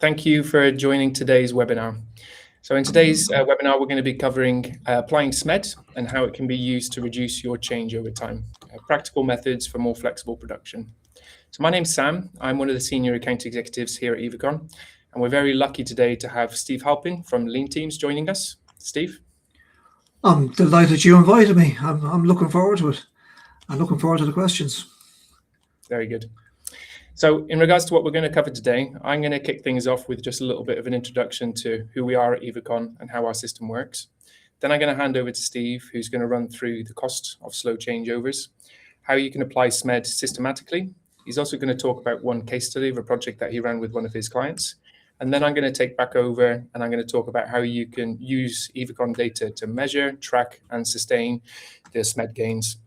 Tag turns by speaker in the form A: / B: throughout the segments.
A: Thank you for joining today's webinar. So in today's webinar, we're going to be covering applying SMED and how it can be used to reduce your changeover time, practical methods for more flexible production. So my name's Sam. I'm one of the senior account executives here at Evocon, and we're very lucky today to have Steve Halpin from LeanTeams joining us. Steve?
B: I'm delighted you invited me. I'm looking forward to it. I'm looking forward to the questions.
A: Very good. So in regards to what we're going to cover today, I'm going to kick things off with just a little bit of an introduction to who we are at Evocon and how our system works. Then I'm going to hand over to Steve, who's going to run through the cost of slow changeovers, how you can apply SMED systematically. He's also going to talk about one case study of a project that he ran with one of his clients. And then I'm going to take back over and I'm going to talk about how you can use Evocon data to measure, track, and sustain the SMED gains.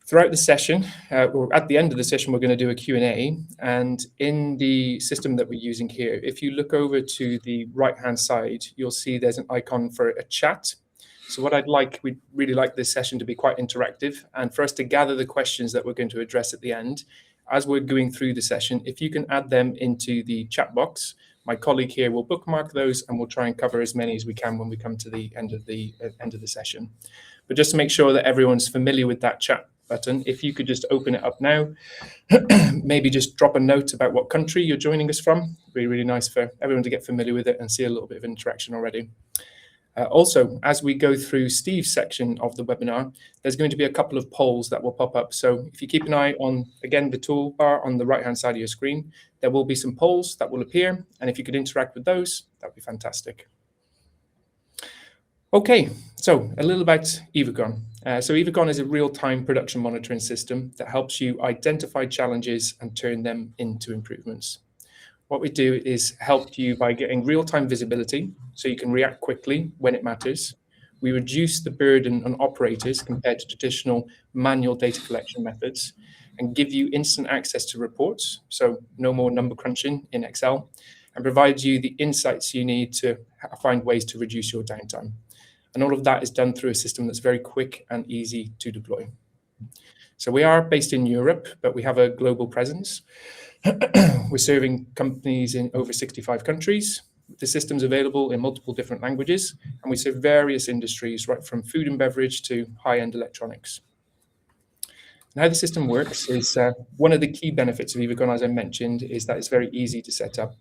A: Throughout the session, or at the end of the session, we're going to do a Q&A. And in the system that we're using here, if you look over to the right-hand side, you'll see there's an icon for a chat. So what we'd really like this session to be quite interactive and for us to gather the questions that we're going to address at the end. As we're going through the session, if you can add them into the chat box, my colleague here will bookmark those and we'll try and cover as many as we can when we come to the end of the session. But just to make sure that everyone's familiar with that chat button, if you could just open it up now, maybe just drop a note about what country you're joining us from. It'd be really nice for everyone to get familiar with it and see a little bit of interaction already. Also, as we go through Steve's section of the webinar, there's going to be a couple of polls that will pop up. So if you keep an eye on, again, the toolbar on the right-hand side of your screen, there will be some polls that will appear. And if you could interact with those, that would be fantastic. Okay, so a little about Evocon. So Evocon is a real-time production monitoring system that helps you identify challenges and turn them into improvements. What we do is help you by getting real-time visibility so you can react quickly when it matters. We reduce the burden on operators compared to traditional manual data collection methods and give you instant access to reports, so no more number crunching in Excel, and provide you the insights you need to find ways to reduce your downtime. And all of that is done through a system that's very quick and easy to deploy. So we are based in Europe, but we have a global presence. We're serving companies in over 65 countries. The system's available in multiple different languages, and we serve various industries, right from food and beverage to high-end electronics. And how the system works is one of the key benefits of Evocon, as I mentioned, is that it's very easy to set up.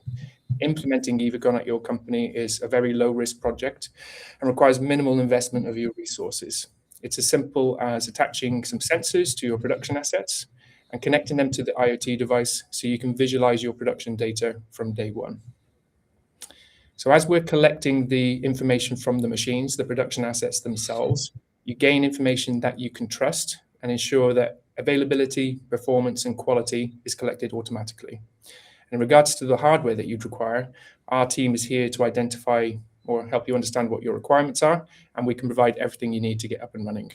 A: Implementing Evocon at your company is a very low-risk project and requires minimal investment of your resources. It's as simple as attaching some sensors to your production assets and connecting them to the IoT device so you can visualize your production data from day one. So as we're collecting the information from the machines, the production assets themselves, you gain information that you can trust and ensure that availability, performance, and quality is collected automatically. In regards to the hardware that you'd require, our team is here to identify or help you understand what your requirements are, and we can provide everything you need to get up and running.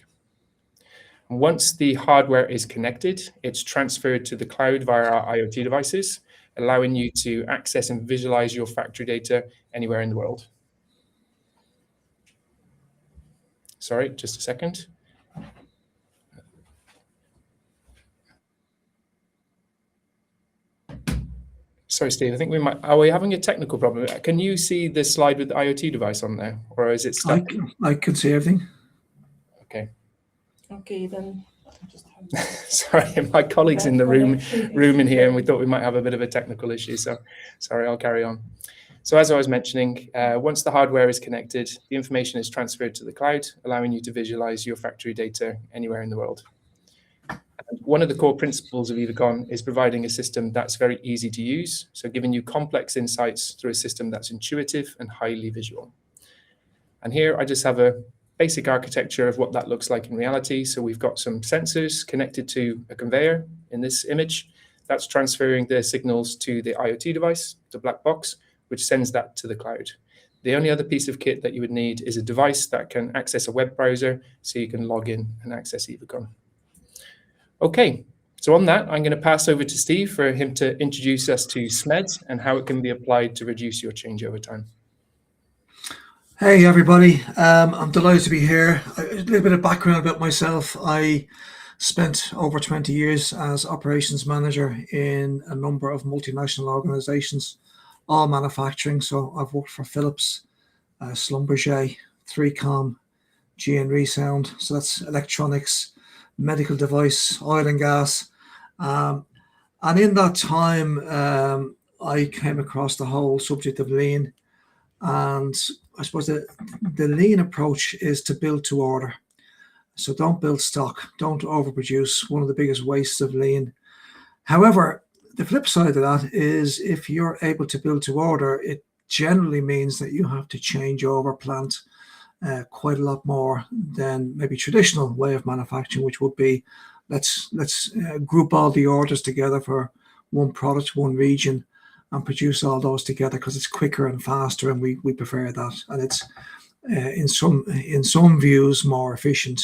A: Once the hardware is connected, it's transferred to the cloud via our IoT devices, allowing you to access and visualize your factory data anywhere in the world. Sorry, just a second. Sorry, Steve, I think are we having a technical problem? Can you see the slide with the IoT device on there, or is it stuck?
B: I can see everything.
A: Okay.
C: Okay, then.
A: Sorry, my colleague's in the room in here, and we thought we might have a bit of a technical issue. So, sorry, I'll carry on. So, as I was mentioning, once the hardware is connected, the information is transferred to the cloud, allowing you to visualize your factory data anywhere in the world. And one of the core principles of Evocon is providing a system that's very easy to use, so giving you complex insights through a system that's intuitive and highly visual. And here I just have a basic architecture of what that looks like in reality. So we've got some sensors connected to a conveyor in this image. That's transferring the signals to the IoT device, the black box, which sends that to the cloud. The only other piece of kit that you would need is a device that can access a web browser so you can log in and access Evocon. Okay, so on that, I'm going to pass over to Steve for him to introduce us to SMED and how it can be applied to reduce your changeover time.
B: Hey everybody, I'm delighted to be here. A little bit of background about myself. I spent over 20 years as operations manager in a number of multinational organizations, all manufacturing. So I've worked for Philips, Schlumberger, 3Com, GN Resound. So that's electronics, medical device, oil and gas. And in that time, I came across the whole subject of lean. And I suppose the lean approach is to build to order. So don't build stock, don't overproduce, one of the biggest wastes of lean. However, the flip side of that is if you're able to build to order, it generally means that you have to change over plant quite a lot more than maybe traditional way of manufacturing, which would be let's group all the orders together for one product, one region, and produce all those together because it's quicker and faster, and we prefer that, and it's in some views more efficient.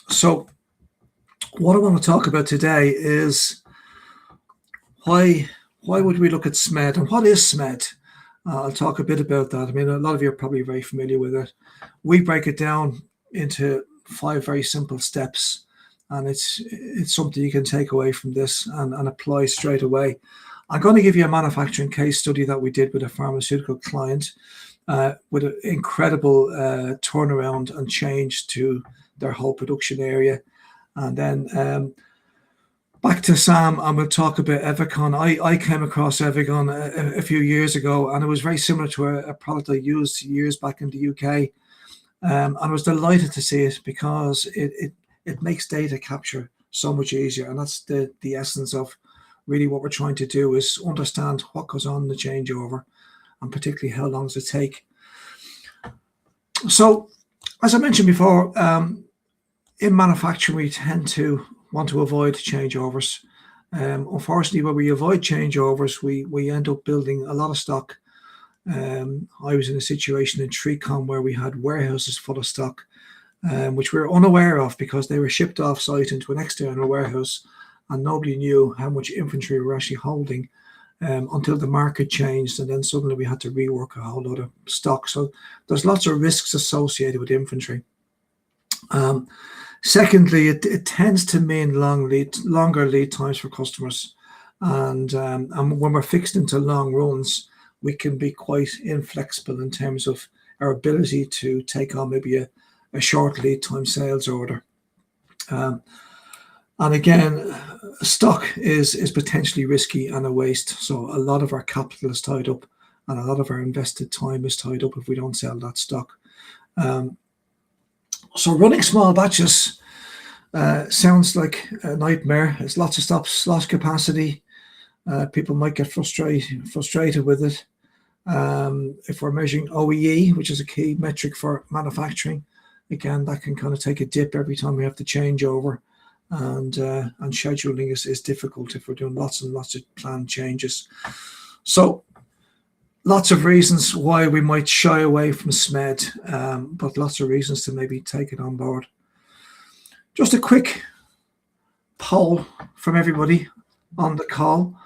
B: So what I want to talk about today is why would we look at SMED, and what is SMED? I'll talk a bit about that. I mean, a lot of you are probably very familiar with it. We break it down into 5 very simple steps, and it's something you can take away from this and apply straight away. I'm going to give you a manufacturing case study that we did with a pharmaceutical client with an incredible turnaround and change to their whole production area. And then back to Sam, and we'll talk about Evocon. I came across Evocon a few years ago, and it was very similar to a product I used years back in the UK. And I was delighted to see it because it makes data capture so much easier. And that's the essence of really what we're trying to do, is understand what goes on in the changeover, and particularly how long does it take. So, as I mentioned before, in manufacturing, we tend to want to avoid changeovers. Unfortunately, when we avoid changeovers, we end up building a lot of stock. I was in a situation in 3Com where we had warehouses full of stock, which we were unaware of because they were shipped off site into an external warehouse, and nobody knew how much inventory we were actually holding until the market changed, and then suddenly we had to rework a whole lot of stock. So there's lots of risks associated with inventory. Secondly, it tends to mean longer lead times for customers, and when we're fixed into long runs, we can be quite inflexible in terms of our ability to take on maybe a short lead time sales order. And again, stock is potentially risky and a waste. So a lot of our capital is tied up, and a lot of our invested time is tied up if we don't sell that stock. So running small batches sounds like a nightmare. There's lots of stops, lots of capacity. People might get frustrated with it. If we're measuring OEE, which is a key metric for manufacturing, again, that can kind of take a dip every time we have to change over. And scheduling is difficult if we're doing lots and lots of planned changes. So lots of reasons why we might shy away from SMED, but lots of reasons to maybe take it on board. Just a quick poll from everybody on the call.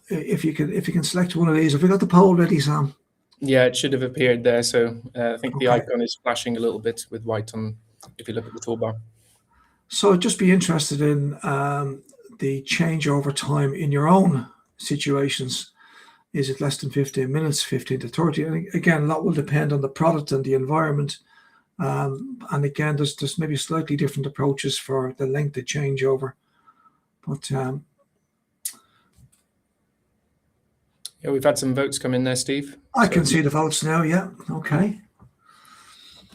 B: If you can select one of these. Have we got the poll ready, Sam?
A: Yeah, it should have appeared there. So I think the
B: Okay.
A: icon is flashing a little bit with white on if you look at the toolbar.
B: So I'd just be interested in the changeover time in your own situations. Is it less than 15 minutes, 15 to 30? And again, a lot will depend on the product and the environment. And again, there's maybe slightly different approaches for the length of changeover. But
A: yeah, we've had some votes come in there, Steve.
B: I can see the votes now. Yeah. Okay.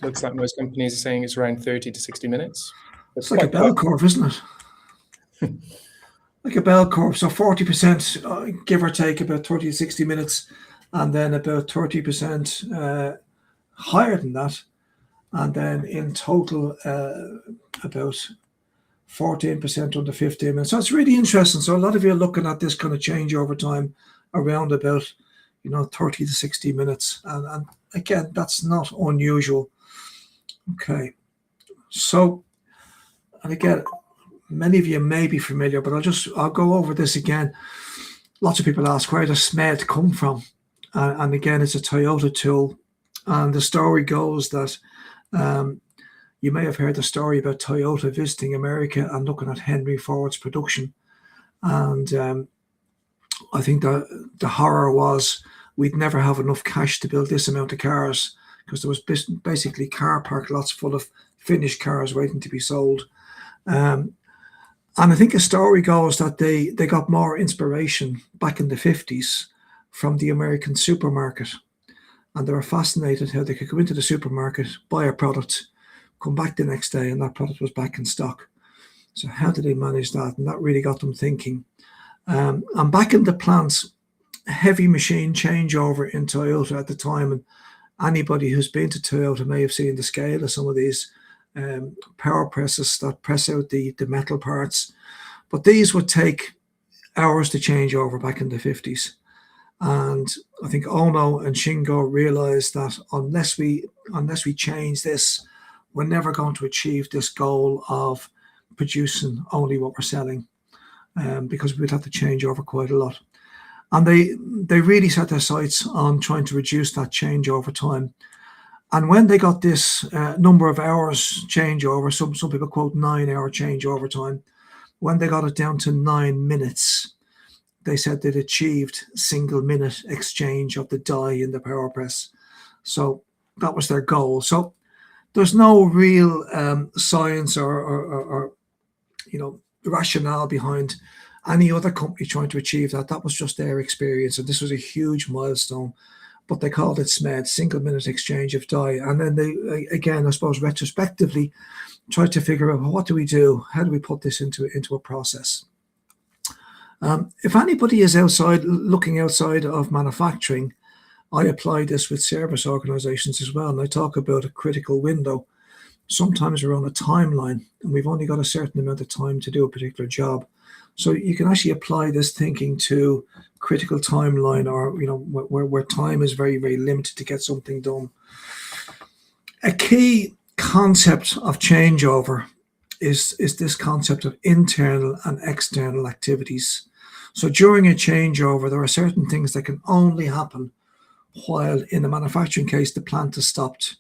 A: Looks like most companies are saying it's around 30 to 60 minutes.
B: It's like a bell curve, isn't it? Like a bell curve. So 40%, give or take, about 30 to 60 minutes, and then about 30% higher than that. And then in total, about 14% under 15 minutes. So it's really interesting. So a lot of you are looking at this kind of changeover time around about, 30 to 60 minutes. And again, that's not unusual. Okay. So, and again, many of you may be familiar, but I'll go over this again. Lots of people ask, where does SMED come from? And again, it's a Toyota tool. And the story goes that you may have heard the story about Toyota visiting America and looking at Henry Ford's production. And I think the horror was we'd never have enough cash to build this amount of cars, because there was basically car park lots full of finished cars waiting to be sold. And I think a story goes that they got more inspiration back in the 50s from the American supermarket. And they were fascinated how they could go into the supermarket, buy a product, come back the next day, and that product was back in stock. So how did they manage that? And that really got them thinking. And back in the plants, heavy machine changeover in Toyota at the time, and anybody who's been to Toyota may have seen the scale of some of these power presses that press out the metal parts. But these would take hours to change over back in the 50s. And I think Ono and Shingo realized that unless we change this, we're never going to achieve this goal of producing only what we're selling, because we'd have to change over quite a lot. And they really set their sights on trying to reduce that changeover time. And when they got this number of hours changeover, some people quote 9-hour changeover time, when they got it down to 9 minutes, they said they'd achieved single-minute exchange of the die in the power press. So that was their goal. So there's no real science or rationale behind any other company trying to achieve that. That was just their experience, and this was a huge milestone. But they called it SMED, single-minute exchange of die. And then they, again, I suppose, retrospectively, tried to figure out, well, what do we do? How do we put this into a process? If anybody is looking outside of manufacturing, I apply this with service organizations as well. And I talk about a critical window. Sometimes we're on a timeline and we've only got a certain amount of time to do a particular job. So you can actually apply this thinking to critical timeline, or where time is very, very limited to get something done. A key concept of changeover is this concept of internal and external activities. So during a changeover, there are certain things that can only happen while, in the manufacturing case, the plant is stopped,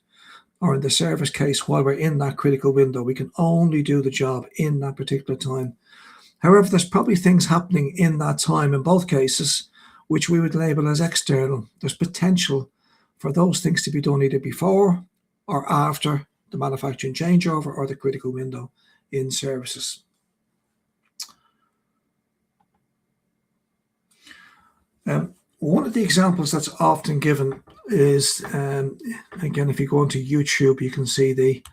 B: or in the service case, while we're in that critical window. We can only do the job in that particular time. However, there's probably things happening in that time in both cases, which we would label as external. There's potential for those things to be done either before or after the manufacturing changeover or the critical window in services. One of the examples that's often given is, again, if you go onto YouTube, you can see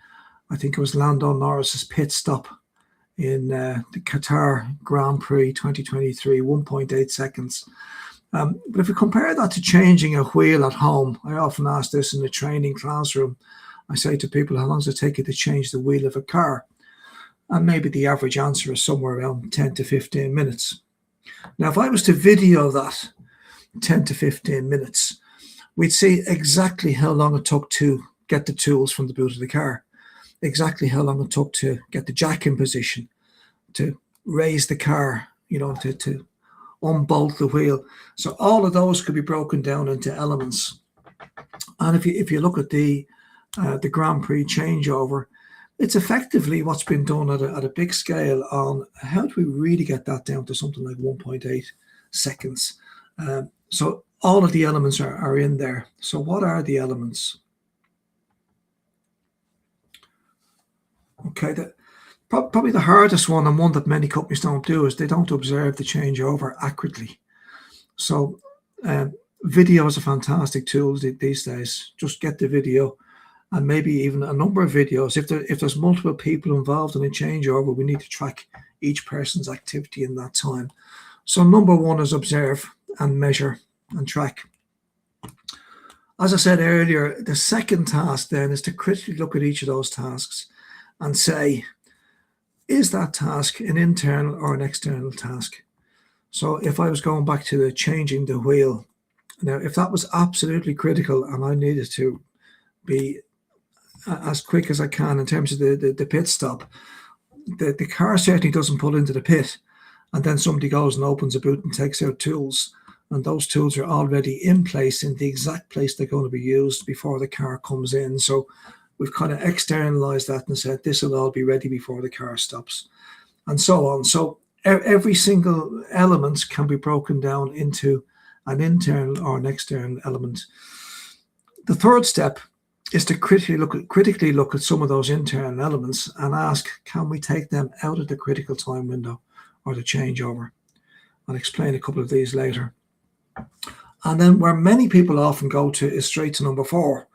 B: I think it was Lando Norris's pit stop in the Qatar Grand Prix 2023, 1.8 seconds. But if we compare that to changing a wheel at home, I often ask this in the training classroom. I say to people, how long does it take you to change the wheel of a car? And maybe the average answer is somewhere around 10 to 15 minutes. Now, if I was to video that 10 to 15 minutes, we'd see exactly how long it took to get the tools from the boot of the car, exactly how long it took to get the jack in position, to raise the car, to unbolt the wheel. So all of those could be broken down into elements. And if you look at the Grand Prix changeover, it's effectively what's been done at a big scale on how do we really get that down to something like 1.8 seconds. So all of the elements are in there. So what are the elements? Okay, probably the hardest one, and one that many companies don't do, is they don't observe the changeover accurately. So video is a fantastic tool these days. Just get the video, and maybe even a number of videos. If there's multiple people involved in a changeover, we need to track each person's activity in that time. So number one is observe and measure and track. As I said earlier, the second task then is to critically look at each of those tasks and say, is that task an internal or an external task? So if I was going back to the changing the wheel, now if that was absolutely critical and I needed to be as quick as I can in terms of the pit stop, the car certainly doesn't pull into the pit and then somebody goes and opens a boot and takes out tools, and those tools are already in place in the exact place they're going to be used before the car comes in. So we've kind of externalized that and said this will all be ready before the car stops, and so on. So every single element can be broken down into an internal or an external element. The third step is to critically look at some of those internal elements and ask, can we take them out of the critical time window or the changeover? I'll explain a couple of these later. And then where many people often go to is straight to number 4,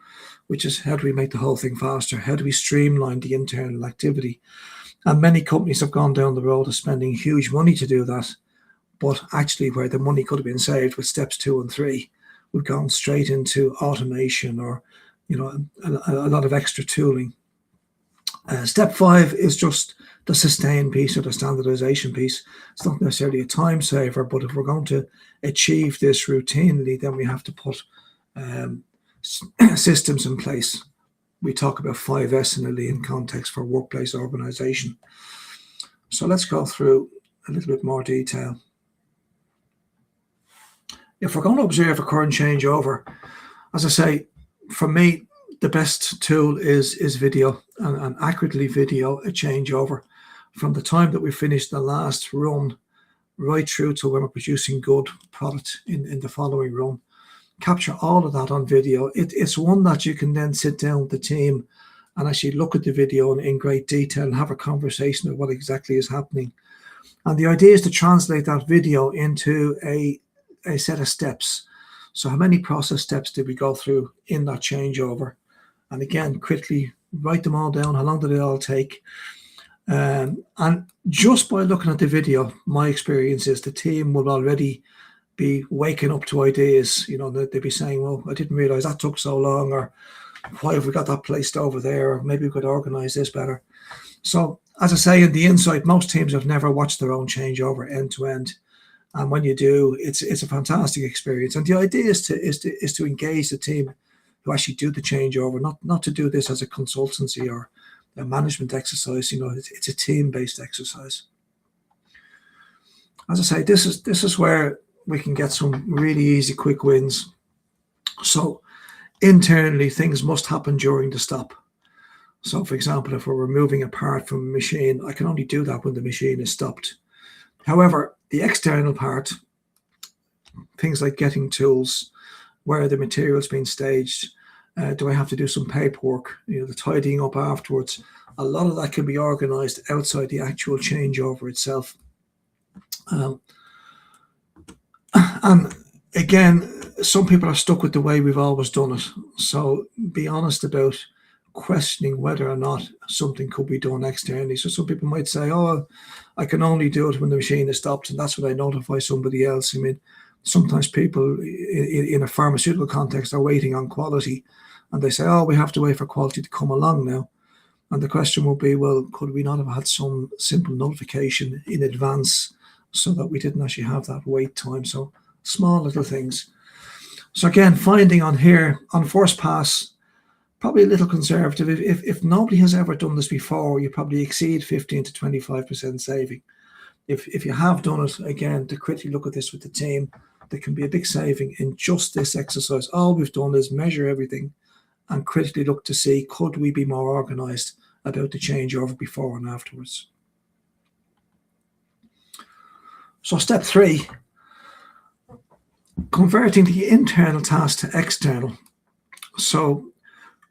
B: which is how do we make the whole thing faster? How do we streamline the internal activity? And many companies have gone down the road of spending huge money to do that. But actually where the money could have been saved with steps 2 and 3, we've gone straight into automation or a lot of extra tooling. Step 5 is just the sustain piece or the standardization piece. It's not necessarily a time saver, but if we're going to achieve this routinely, then we have to put systems in place. We talk about 5S in a Lean context for workplace organization. So let's go through a little bit more detail. If we're going to observe a current changeover, as I say, for me, the best tool is video and accurately video a changeover from the time that we finish the last run right through to when we're producing good product in the following run. Capture all of that on video. It's one that you can then sit down with the team and actually look at the video in great detail and have a conversation of what exactly is happening. And the idea is to translate that video into a set of steps. So how many process steps did we go through in that changeover? And again, quickly write them all down. How long did it all take? And just by looking at the video, my experience is the team will already be waking up to ideas. They'd be saying, well, I didn't realize that took so long, or why have we got that placed over there? Or maybe we could organize this better. So as I say, in the insight, most teams have never watched their own changeover end to end. And when you do, it's a fantastic experience. And the idea is to engage the team who actually do the changeover, not to do this as a consultancy or a management exercise. It's a team-based exercise. As I say, this is where we can get some really easy, quick wins. So internally, things must happen during the stop. So for example, if we're removing a part from a machine, I can only do that when the machine is stopped. However, the external part, things like getting tools, where the material's been staged, do I have to do some paperwork, the tidying up afterwards, a lot of that can be organized outside the actual changeover itself. And again, some people are stuck with the way we've always done it. So be honest about questioning whether or not something could be done externally. So some people might say, oh, I can only do it when the machine is stopped, and that's when I notify somebody else. I mean, sometimes people in a pharmaceutical context are waiting on quality, and they say, oh, we have to wait for quality to come along now. And the question will be, well, could we not have had some simple notification in advance so that we didn't actually have that wait time? So small little things. So again, finding on here, on first pass, probably a little conservative. If nobody has ever done this before, you probably exceed 15 to 25% saving. If you have done it, again, to critically look at this with the team, there can be a big saving in just this exercise. All we've done is measure everything and critically look to see, could we be more organized about the changeover before and afterwards? So step 3, converting the internal task to external. So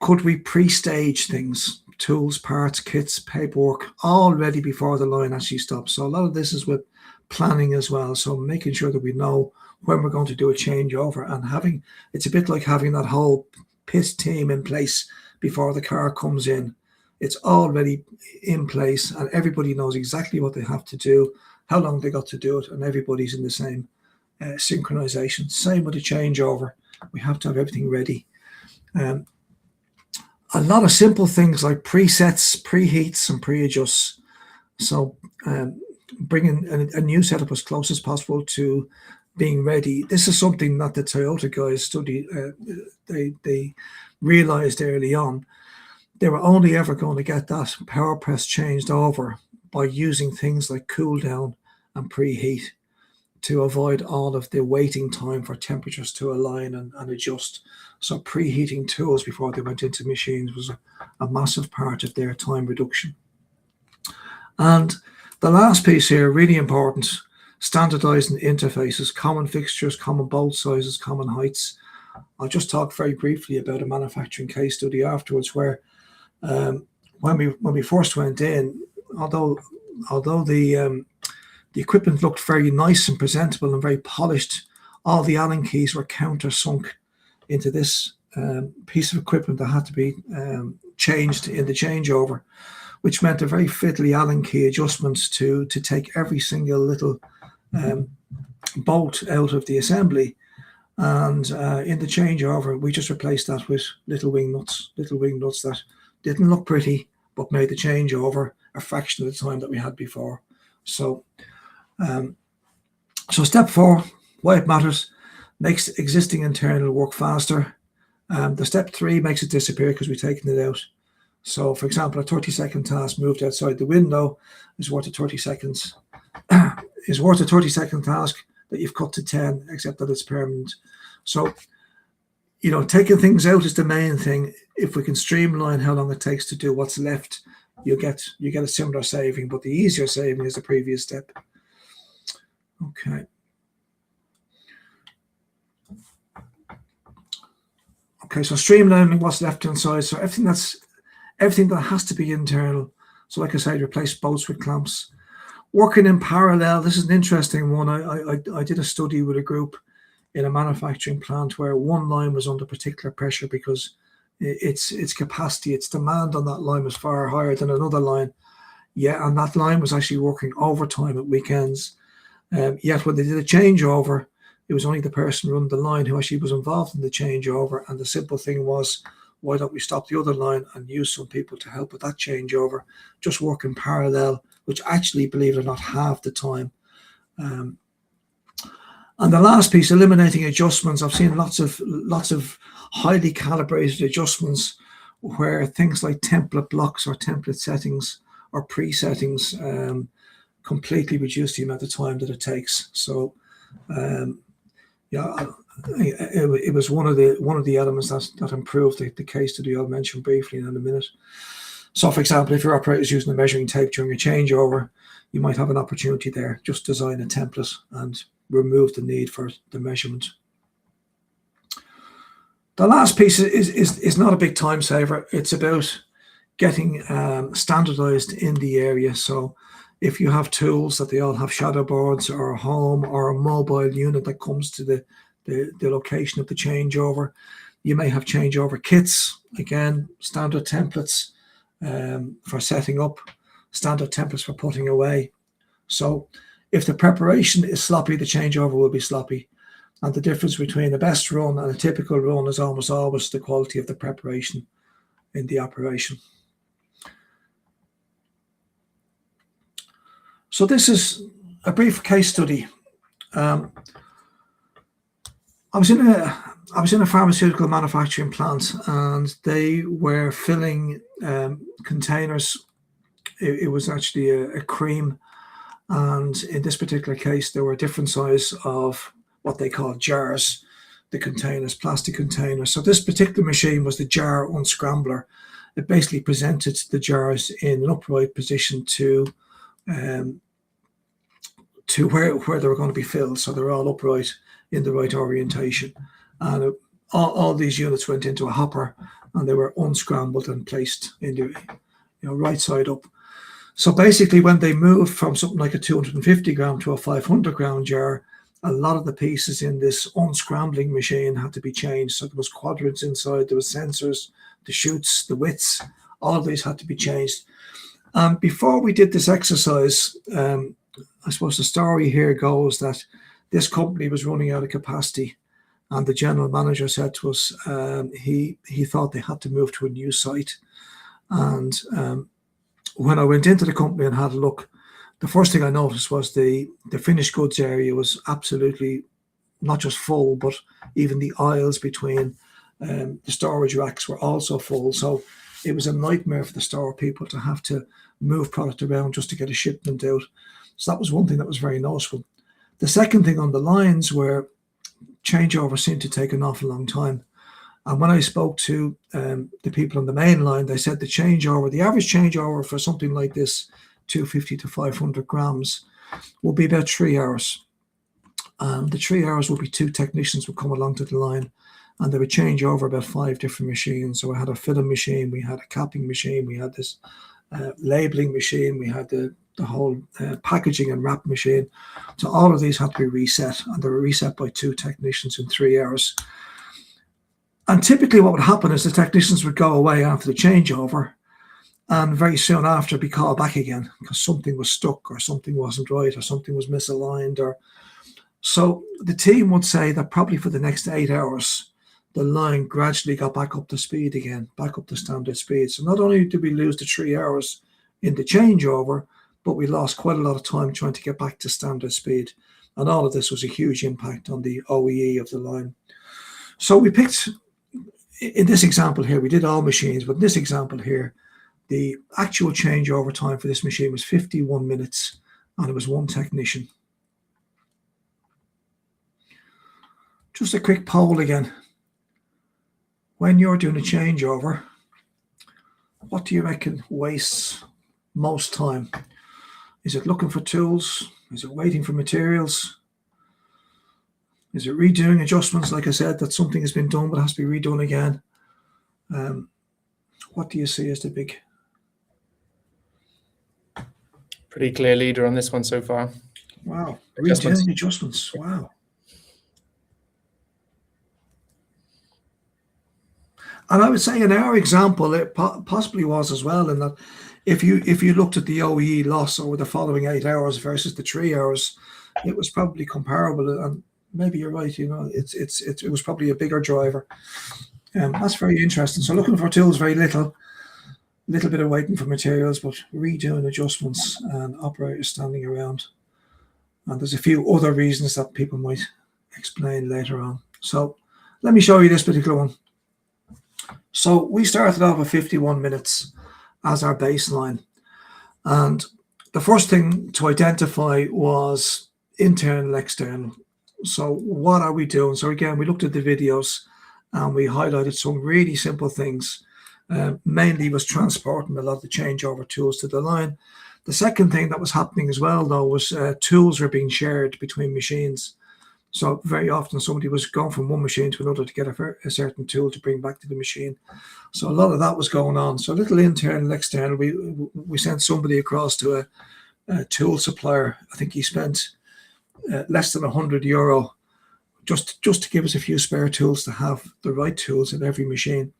B: could we pre-stage things, tools, parts, kits, paperwork, all ready before the line actually stops? So a lot of this is with planning as well. So making sure that we know when we're going to do a changeover, and it's a bit like having that whole pit team in place before the car comes in. It's already in place and everybody knows exactly what they have to do, how long they got to do it, and everybody's in the same synchronization. Same with the changeover. We have to have everything ready. A lot of simple things like presets, preheats, and pre-adjusts. So bringing a new setup as close as possible to being ready. This is something that the Toyota guys studied. They realized early on. They were only ever going to get that power press changed over by using things like cool down and preheat to avoid all of the waiting time for temperatures to align and adjust. So preheating tools before they went into machines was a massive part of their time reduction. And The last piece here, really important, standardizing interfaces, common fixtures, common bolt sizes, common heights. I'll just talk very briefly about a manufacturing case study afterwards where when we first went in, although the equipment looked very nice and presentable and very polished, all the Allen keys were countersunk into this piece of equipment that had to be changed in the changeover, which meant a very fiddly Allen key adjustments to take every single little bolt out of the assembly. And in the changeover, we just replaced that with little wing nuts that didn't look pretty, but made the changeover a fraction of the time that we had before. So, step 4, why it matters, makes existing internal work faster. The step 3 makes it disappear because we've taken it out. So, for example, a 30-second task moved outside the window is worth a 30 seconds. Is worth a 30-second task that you've cut to 10, except that it's permanent. So, taking things out is the main thing. If we can streamline how long it takes to do what's left, you get a similar saving, but the easier saving is the previous step. Okay. Okay, so streamlining what's left inside. So everything that has to be internal. So like I said, replace bolts with clamps. Working in parallel, this is an interesting one. I did a study with a group in a manufacturing plant where one line was under particular pressure because its capacity, its demand on that line was far higher than another line. Yeah, and that line was actually working overtime at weekends. Yet when they did a changeover, it was only the person running the line who actually was involved in the changeover. And the simple thing was, why don't we stop the other line and use some people to help with that changeover? Just work in parallel, which actually, believe it or not, half the time. And the last piece, eliminating adjustments. I've seen lots of highly calibrated adjustments where things like template blocks or template settings or pre-settings completely reduce the amount of time that it takes. So, it was one of the elements that improved the case study I'll mention briefly in a minute. So, for example, if your operator is using a measuring tape during a changeover, you might have an opportunity there. Just design a template and remove the need for the measurement. The last piece is not a big time saver. It's about getting standardized in the area. So if you have tools that they all have shadow boards or a home or a mobile unit that comes to the location of the changeover, you may have changeover kits. Again, standard templates for setting up, standard templates for putting away. So if the preparation is sloppy, the changeover will be sloppy. And the difference between a best run and a typical run is almost always the quality of the preparation in the operation. So this is a brief case study. I was in a pharmaceutical manufacturing plant, and they were filling containers. It was actually a cream, and in this particular case, there were different size of what they call jars, the containers, plastic containers. So this particular machine was the jar unscrambler. It basically presented the jars in an upright position to where they were going to be filled. So they're all upright in the right orientation. And all these units went into a hopper, and they were unscrambled and placed in the right side up. So basically, when they moved from something like a 250 gram to a 500 gram jar, a lot of the pieces in this unscrambling machine had to be changed. So there was quadrants inside, there was sensors, the chutes, the widths, all of these had to be changed. Before we did this exercise, I suppose the story here goes that this company was running out of capacity, and the general manager said to us he thought they had to move to a new site. And when I went into the company and had a look, the first thing I noticed was the finished goods area was absolutely not just full, but even the aisles between the storage racks were also full. So it was a nightmare for the store people to have to move product around just to get a shipment out. So that was one thing that was very noticeable. The second thing, on the lines where changeover seemed to take an awful long time. And when I spoke to the people on the main line, they said the average changeover for something like this 250 to 500 grams will be about 3 hours. The 3 hours will be 2 technicians would come along to the line, and they would change over about 5 different machines. So I had a filling machine, we had a capping machine, we had this labeling machine, we had the whole packaging and wrap machine. So all of these had to be reset, and they were reset by 2 technicians in 3 hours. And typically what would happen is the technicians would go away after the changeover, and very soon after be called back again because something was stuck or something wasn't right or something was misaligned. Or so the team would say that probably for the next 8 hours, the line gradually got back up to speed again, back up to standard speed. So not only did we lose the 3 hours in the changeover, but we lost quite a lot of time trying to get back to standard speed. And all of this was a huge impact on the OEE of the line. So we picked, in this example here, we did all machines, but in this example here, the actual changeover time for this machine was 51 minutes, and it was 1 technician. Just a quick poll again. When you're doing a changeover, what do you reckon wastes most time? Is it looking for tools? Is it waiting for materials? Is it redoing adjustments? Like I said, that something has been done but has to be redone again. What do you see as the big?
A: Pretty clear leader on this one so far.
B: Wow,
A: Adjustments.
B: redoing adjustments. Wow. And I would say in our example, it possibly was as well, in that if you looked at the OEE loss over the following 8 hours versus the 3 hours, it was probably comparable. And maybe you're right, it was probably a bigger driver. That's very interesting. So looking for tools, very little bit of waiting for materials, but redoing adjustments and operators standing around. And there's a few other reasons that people might explain later on. So let me show you this particular one. So we started off with 51 minutes as our baseline. And the first thing to identify was internal, external. So what are we doing? So again, we looked at the videos and we highlighted some really simple things. Mainly was transporting a lot of the changeover tools to the line. The second thing that was happening as well, though, was tools were being shared between machines. So very often somebody was going from one machine to another to get a certain tool to bring back to the machine. So a lot of that was going on. So a little internal, external. We sent somebody across to a tool supplier. I think he spent less than €100 just to give us a few spare tools to have the right tools in every machine.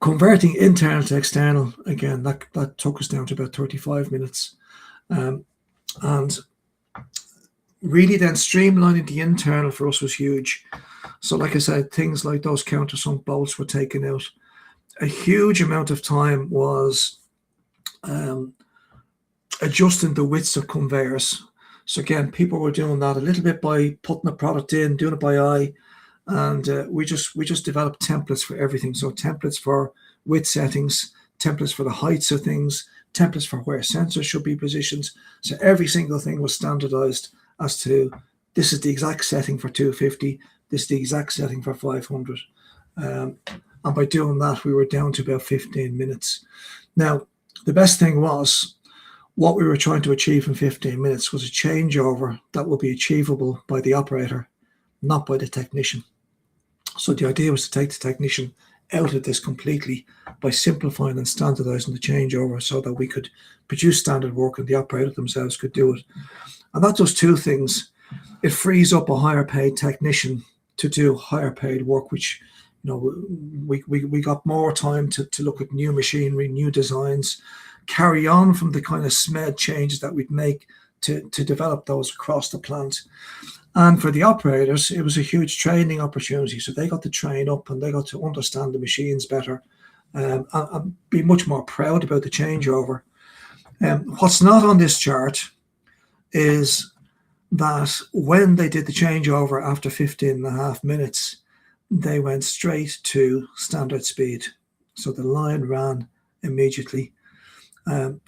B: Converting internal to external, again, that took us down to about 35 minutes. And really then streamlining the internal for us was huge. So like I said, things like those countersunk bolts were taken out. A huge amount of time was adjusting the widths of conveyors. So again, people were doing that a little bit by putting a product in, doing it by eye. And we just developed templates for everything. So templates for width settings, templates for the heights of things, templates for where sensors should be positioned. So every single thing was standardized as to this is the exact setting for 250, this is the exact setting for 500. And by doing that, we were down to about 15 minutes. Now, the best thing was what we were trying to achieve in 15 minutes was a changeover that would be achievable by the operator, not by the technician. So the idea was to take the technician out of this completely by simplifying and standardizing the changeover so that we could produce standard work and the operator themselves could do it. And that does two things. It frees up a higher paid technician to do higher paid work, which, we got more time to look at new machinery, new designs, carry on from the kind of SMED changes that we'd make to develop those across the plant. And for the operators, it was a huge training opportunity. So they got to train up and they got to understand the machines better and be much more proud about the changeover. What's not on this chart is that when they did the changeover after 15.5 minutes, they went straight to standard speed. So the line ran immediately. It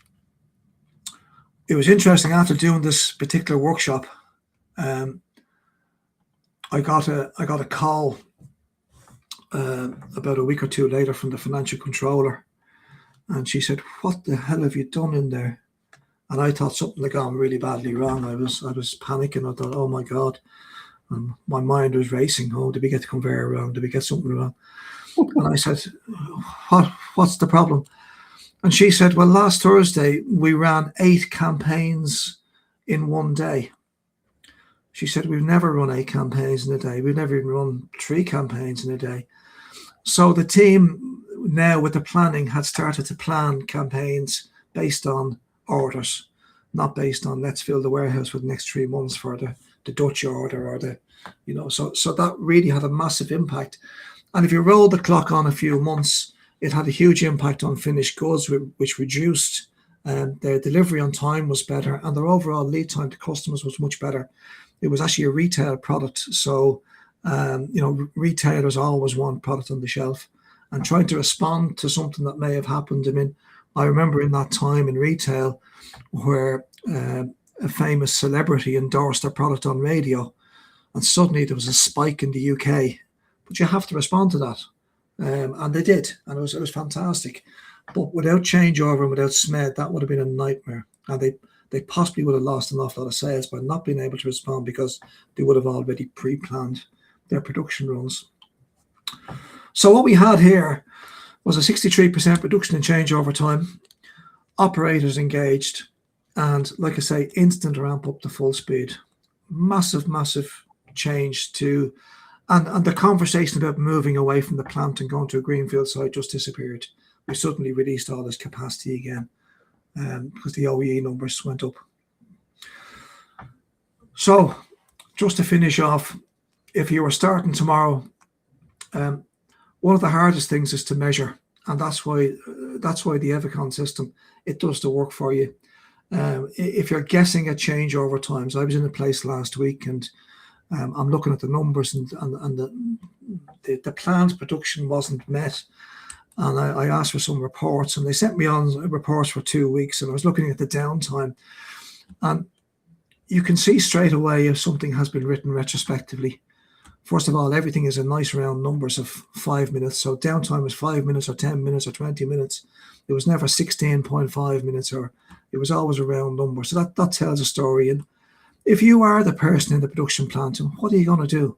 B: was interesting after doing this particular workshop. I got a call about a week or two later from the financial controller, And she said, "What the hell have you done in there?" And I thought something had gone really badly wrong. I was panicking. I thought, oh my God. And my mind was racing. Oh, did we get the conveyor wrong? Did we get something wrong? And I said, what's the problem? And she said, well, last Thursday, we ran 8 campaigns in one day. She said, we've never run 8 campaigns in a day. We've never even run 3 campaigns in a day. So the team now with the planning had started to plan campaigns based on orders, not based on let's fill the warehouse for the next 3 months for the Dutch order or so that really had a massive impact. And if you roll the clock on a few months, it had a huge impact on finished goods, which reduced their delivery on time was better, and their overall lead time to customers was much better. It was actually a retail product, so retailers always want product on the shelf, and trying to respond to something that may have happened. I mean, I remember in that time in retail where a famous celebrity endorsed their product on radio, and suddenly there was a spike in the UK. But you have to respond to that, and they did, and it was fantastic. But without changeover and without SMED, that would have been a nightmare, and they possibly would have lost an awful lot of sales by not being able to respond because they would have already pre-planned their production runs. So what we had here was a 63% reduction in changeover time, operators engaged, and like I say, instant ramp up to full speed. Massive change to, and the conversation about moving away from the plant and going to a greenfield site just disappeared. We suddenly released all this capacity again because the OEE numbers went up. So just to finish off, if you were starting tomorrow, one of the hardest things is to measure, and that's why the Evocon system, it does the work for you. If you're guessing at changeover times, I was in a place last week and I'm looking at the numbers and the planned production wasn't met. And I asked for some reports, and they sent me on reports for 2 weeks, and I was looking at the downtime. And you can see straight away if something has been written retrospectively. First of all, everything is in nice round numbers of 5 minutes. So downtime was 5 minutes or 10 minutes or 20 minutes. It was never 16.5 minutes, or it was always a round number. So that tells a story. And if you are the person in the production plant, what are you going to do?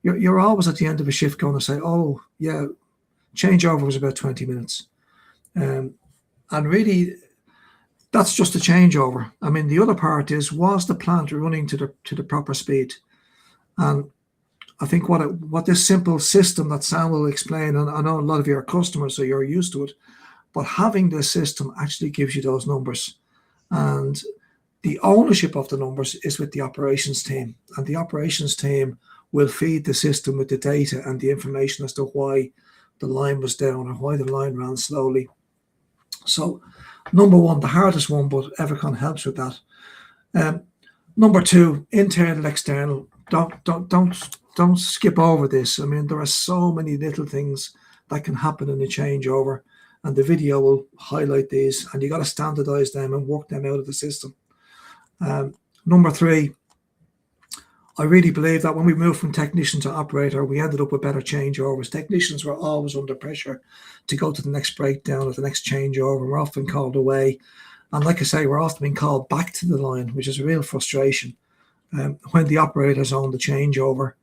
B: You're always at the end of a shift going to say, oh, yeah, changeover was about 20 minutes. And really, that's just a changeover. I mean, the other part is, was the plant running to the proper speed? And I think what this simple system that Sam will explain, and I know a lot of you are customers, so you're used to it, but having this system actually gives you those numbers. And the ownership of the numbers is with the operations team. And the operations team will feed the system with the data and the information as to why the line was down or why the line ran slowly. So number one, the hardest one, but Evocon helps with that. Number two, internal, external. Don't skip over this. I mean, there are so many little things that can happen in a changeover, and the video will highlight these, and you got to standardize them and work them out of the system. Number three, I really believe that when we moved from technician to operator, we ended up with better changeovers. Technicians were always under pressure to go to the next breakdown or the next changeover. We're often called away. And like I say, we're often being called back to the line, which is a real frustration. When the operators own the changeover,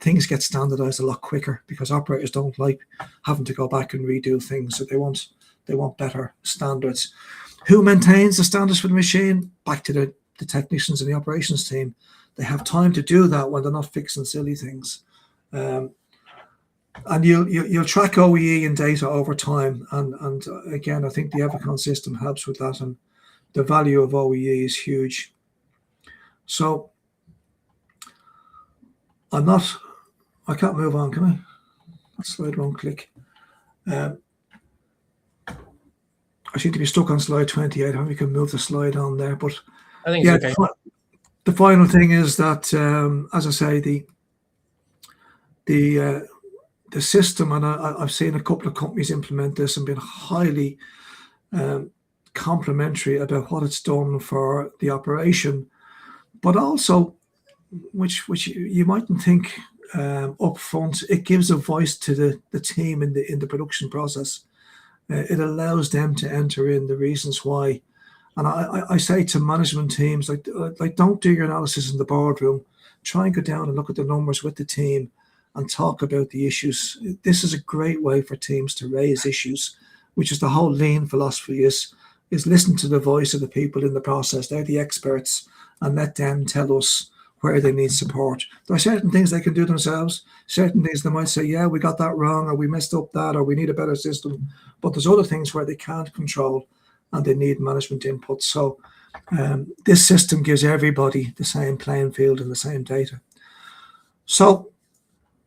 B: things get standardized a lot quicker because operators don't like having to go back and redo things. So they want better standards. Who maintains the standards for the machine? Back to the technicians and the operations team. They have time to do that when they're not fixing silly things. And you'll track OEE and data over time. And again, I think the Evocon system helps with that. And the value of OEE is huge. So I can't move on, can I? Slide one click. I seem to be stuck on slide 28. How we can move the slide on there, but
A: I think it's okay.
B: The final thing is that, as I say, the system, and I've seen a couple of companies implement this and been highly complimentary about what it's done for the operation, but also, which you mightn't think up front, it gives a voice to the team in the production process. It allows them to enter in the reasons why. And I say to management teams, like don't do your analysis in the boardroom. Try and go down and look at the numbers with the team and talk about the issues. This is a great way for teams to raise issues, which is the whole lean philosophy is listen to the voice of the people in the process. They're the experts, and let them tell us where they need support. There are certain things they can do themselves, certain things they might say, yeah, we got that wrong, or we messed up that, or we need a better system. But there's other things where they can't control and they need management input. So this system gives everybody the same playing field and the same data. So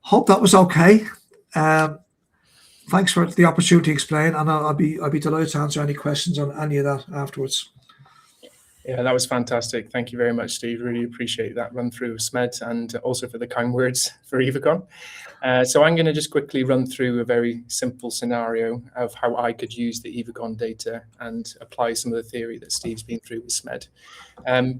B: hope that was okay. Thanks for the opportunity to explain, and I'll be delighted to answer any questions on any of that afterwards.
A: Yeah, that was fantastic. Thank you very much, Steve. Really appreciate that run through of SMED and also for the kind words for Evocon. So I'm going to just quickly run through a very simple scenario of how I could use the Evocon data and apply some of the theory that Steve's been through with SMED.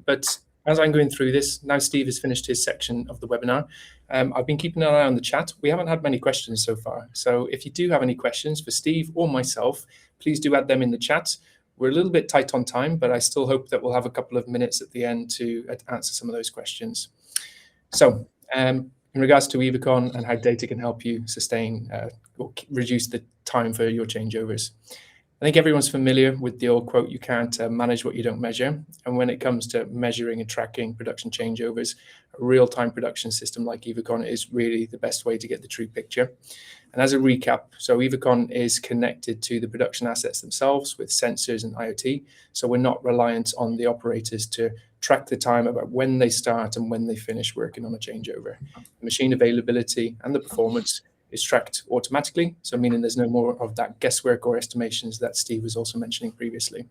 A: But as I'm going through this, now Steve has finished his section of the webinar. I've been keeping an eye on the chat. We haven't had many questions so far. So if you do have any questions for Steve or myself, please do add them in the chat. We're a little bit tight on time, but I still hope that we'll have a couple of minutes at the end to answer some of those questions. So in regards to Evocon and how data can help you sustain or reduce the time for your changeovers. I think everyone's familiar with the old quote, you can't manage what you don't measure. And when it comes to measuring and tracking production changeovers, a real-time production system like Evocon is really the best way to get the true picture. And as a recap, so Evocon is connected to the production assets themselves with sensors and IoT. So we're not reliant on the operators to track the time about when they start and when they finish working on a changeover. The machine availability and the performance is tracked automatically, so meaning there's no more of that guesswork or estimations that Steve was also mentioning previously.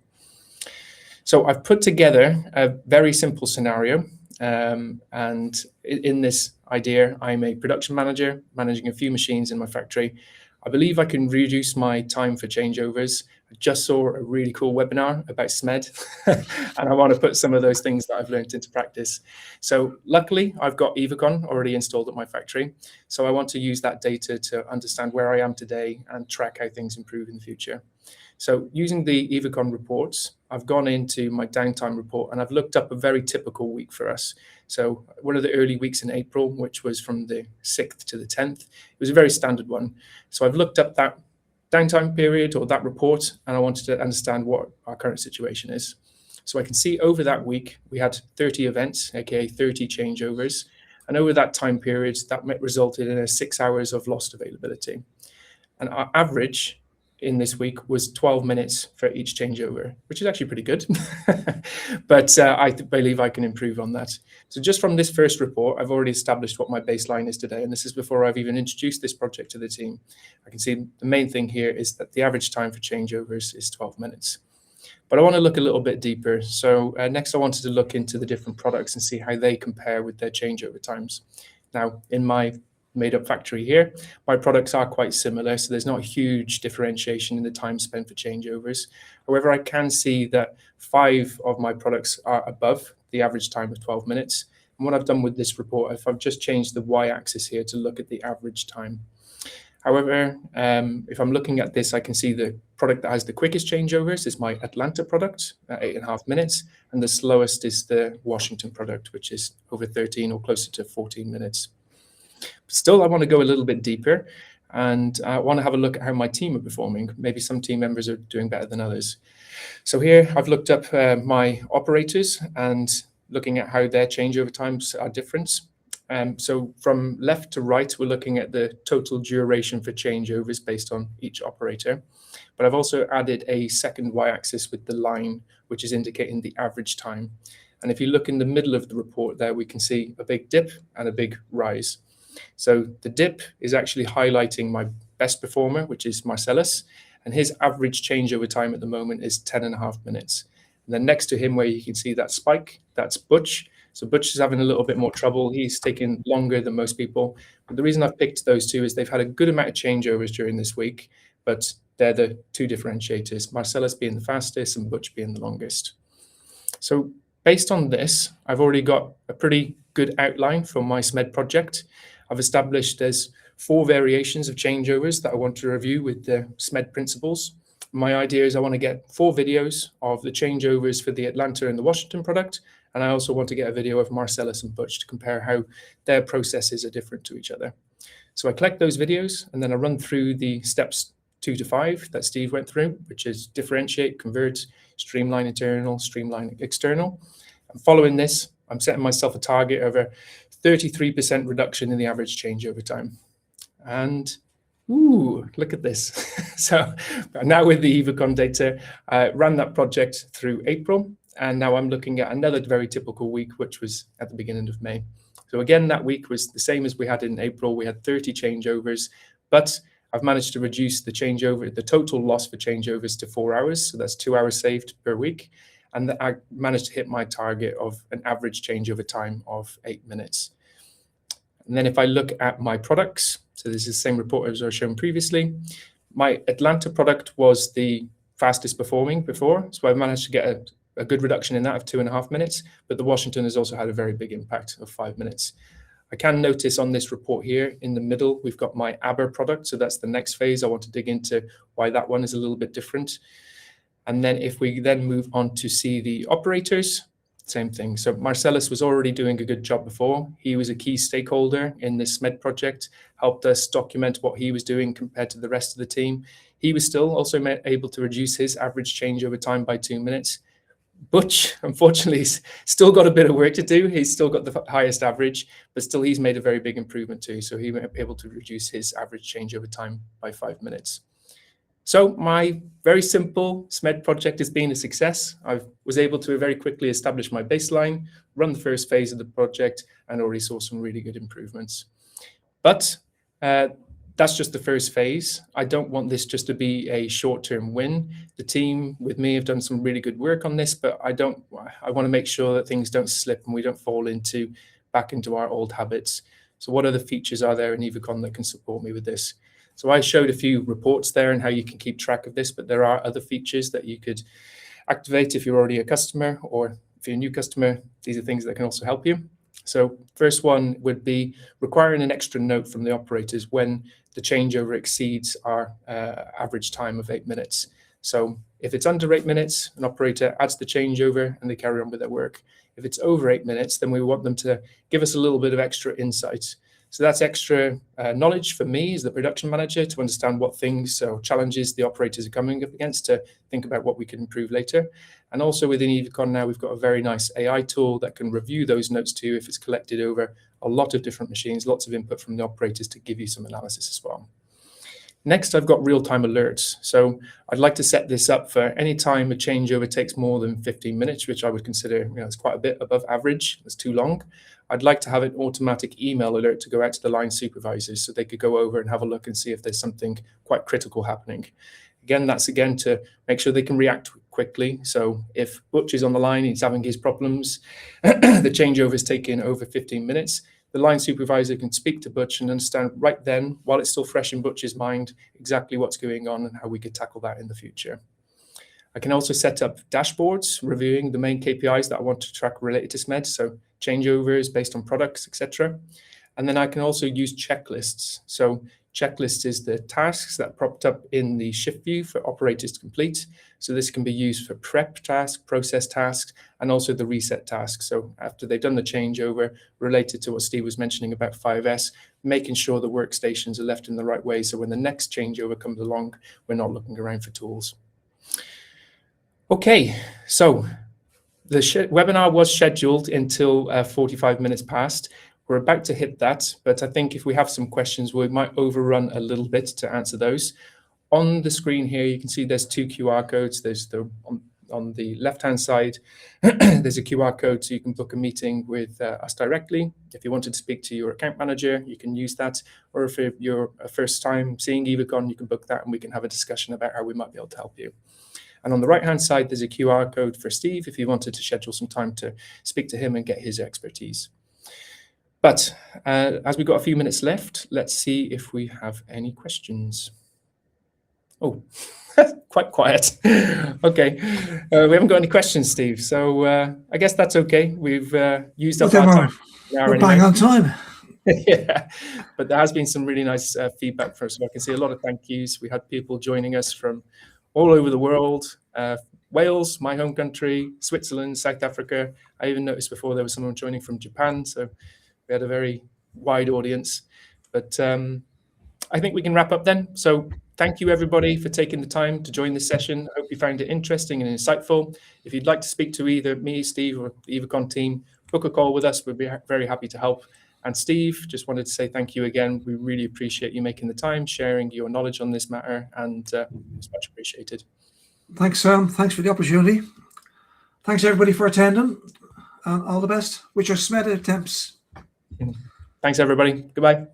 A: So I've put together a very simple scenario, and in this idea, I'm a production manager managing a few machines in my factory. I believe I can reduce my time for changeovers. I just saw a really cool webinar about SMED, and I want to put some of those things that I've learned into practice. So luckily, I've got Evocon already installed at my factory. So I want to use that data to understand where I am today and track how things improve in the future. So using the Evocon reports, I've gone into my downtime report and I've looked up a very typical week for us. So one of the early weeks in April, which was from the 6th to the 10th, it was a very standard one. So I've looked up that downtime period or that report, and I wanted to understand what our current situation is. So I can see over that week, we had 30 events, aka 30 changeovers. And over that time period, that resulted in 6 hours of lost availability. And our average in this week was 12 minutes for each changeover, which is actually pretty good. But I believe I can improve on that. So just from this first report, I've already established what my baseline is today. And this is before I've even introduced this project to the team. I can see the main thing here is that the average time for changeovers is 12 minutes. But I want to look a little bit deeper. So next I wanted to look into the different products and see how they compare with their changeover times. Now, in my made-up factory here, my products are quite similar, so there's not a huge differentiation in the time spent for changeovers. However, I can see that 5 of my products are above the average time of 12 minutes. And what I've done with this report, if I've just changed the y-axis here to look at the average time. However, if I'm looking at this, I can see the product that has the quickest changeovers is my Atlanta product at 8.5 minutes, and the slowest is the Washington product, which is over 13 or closer to 14 minutes. Still, I want to go a little bit deeper, and I want to have a look at how my team are performing. Maybe some team members are doing better than others. So here I've looked up my operators and looking at how their changeover times are different. So from left to right, we're looking at the total duration for changeovers based on each operator. But I've also added a second y-axis with the line, which is indicating the average time. And if you look in the middle of the report there, we can see a big dip and a big rise. So the dip is actually highlighting my best performer, which is Marcellus, and his average changeover time at the moment is 10.5 minutes. And then next to him, where you can see that spike, that's Butch. So Butch is having a little bit more trouble. He's taking longer than most people. But the reason I've picked those two is they've had a good amount of changeovers during this week, but they're the two differentiators, Marcellus being the fastest and Butch being the longest. So based on this, I've already got a pretty good outline for my SMED project. I've established there's 4 variations of changeovers that I want to review with the SMED principles. my idea is I want to get 4 videos of the changeovers for the Atlanta and the Washington product. And I also want to get a video of Marcellus and Butch to compare how their processes are different to each other. So I collect those videos and then I run through the steps 2 to 5 that Steve went through, which is differentiate, convert, streamline internal, streamline external. And following this, I'm setting myself a target of a 33% reduction in the average changeover time. And ooh, look at this. So now with the Evocon data, I ran that project through April. And now I'm looking at another very typical week, which was at the beginning of May. So again, that week was the same as we had in April. We had 30 changeovers, but I've managed to reduce the total loss for changeovers to 4 hours. So that's 2 hours saved per week. And I managed to hit my target of an average changeover time of 8 minutes. And then if I look at my products, so this is the same report as I was shown previously. My Atlanta product was the fastest performing before. So I've managed to get a good reduction in that of 2.5 minutes, but the Washington has also had a very big impact of 5 minutes. I can notice on this report here in the middle, we've got my Aber product. So that's the next phase. I want to dig into why that one is a little bit different. And then if we then move on to see the operators, same thing. So Marcellus was already doing a good job before. He was a key stakeholder in this SMED project, helped us document what he was doing compared to the rest of the team. He was still also able to reduce his average changeover time by 2 minutes. Butch, unfortunately, he's still got a bit of work to do. He's still got the highest average, but still he's made a very big improvement too. So he was able to reduce his average changeover time by 5 minutes. So my very simple SMED project has been a success. I was able to very quickly establish my baseline, run the first phase of the project, and already saw some really good improvements. But that's just the first phase. I don't want this just to be a short-term win. The team with me have done some really good work on this, but I want to make sure that things don't slip and we don't fall back into our old habits. So what other features are there in Evocon that can support me with this? So I showed a few reports there and how you can keep track of this, but there are other features that you could activate if you're already a customer, or if you're a new customer, these are things that can also help you. So first one would be requiring an extra note from the operators when the changeover exceeds our average time of 8 minutes. So if it's under 8 minutes, an operator adds the changeover and they carry on with their work. If it's over 8 minutes, then we want them to give us a little bit of extra insight. So that's extra knowledge for me as the production manager to understand what things or challenges the operators are coming up against, to think about what we can improve later. And also within Evocon now, we've got a very nice AI tool that can review those notes too if it's collected over a lot of different machines, lots of input from the operators to give you some analysis as well. Next, I've got real-time alerts. So I'd like to set this up for any time a changeover takes more than 15 minutes, which I would consider, it's quite a bit above average. It's too long. I'd like to have an automatic email alert to go out to the line supervisors so they could go over and have a look and see if there's something quite critical happening. Again, that's to make sure they can react quickly. So if Butch is on the line, he's having his problems, the changeover is taking over 15 minutes, the line supervisor can speak to Butch and understand right then, while it's still fresh in Butch's mind, exactly what's going on and how we could tackle that in the future. I can also set up dashboards reviewing the main KPIs that I want to track related to SMED, so changeovers based on products, etc. And then I can also use checklists. So checklist is the tasks that propped up in the shift view for operators to complete. So this can be used for prep tasks, process tasks, and also the reset tasks. So after they've done the changeover, related to what Steve was mentioning about 5S, making sure the workstations are left in the right way. So when the next changeover comes along, we're not looking around for tools. Okay, so the webinar was scheduled until 45 minutes past. We're about to hit that, but I think if we have some questions, we might overrun a little bit to answer those. On the screen here, you can see there's 2 QR codes. There's on the left-hand side, there's a QR code so you can book a meeting with us directly. If you wanted to speak to your account manager, you can use that. Or if you're a first time seeing Evocon, you can book that and we can have a discussion about how we might be able to help you. And on the right-hand side, there's a QR code for Steve if you wanted to schedule some time to speak to him and get his expertise. But as we've got a few minutes left, let's see if we have any questions. Oh, quite quiet. Okay, we haven't got any questions, Steve. So I guess that's okay. We've used up our time.
B: We're bang on time.
A: Yeah, but there has been some really nice feedback for us. So I can see a lot of thank yous. We had people joining us from all over the world. Wales, my home country, Switzerland, South Africa. I even noticed before there was someone joining from Japan, so we had a very wide audience. But I think we can wrap up then. So thank you everybody for taking the time to join this session. I hope you found it interesting and insightful. If you'd like to speak to either me, Steve, or the Evocon team, book a call with us. We'd be very happy to help. And Steve, just wanted to say thank you again. We really appreciate you making the time, sharing your knowledge on this matter, and it's much appreciated.
B: Thanks, Sam. Thanks for the opportunity. Thanks, everybody, for attending. And all the best with your SMED attempts.
A: Thanks, everybody. Goodbye.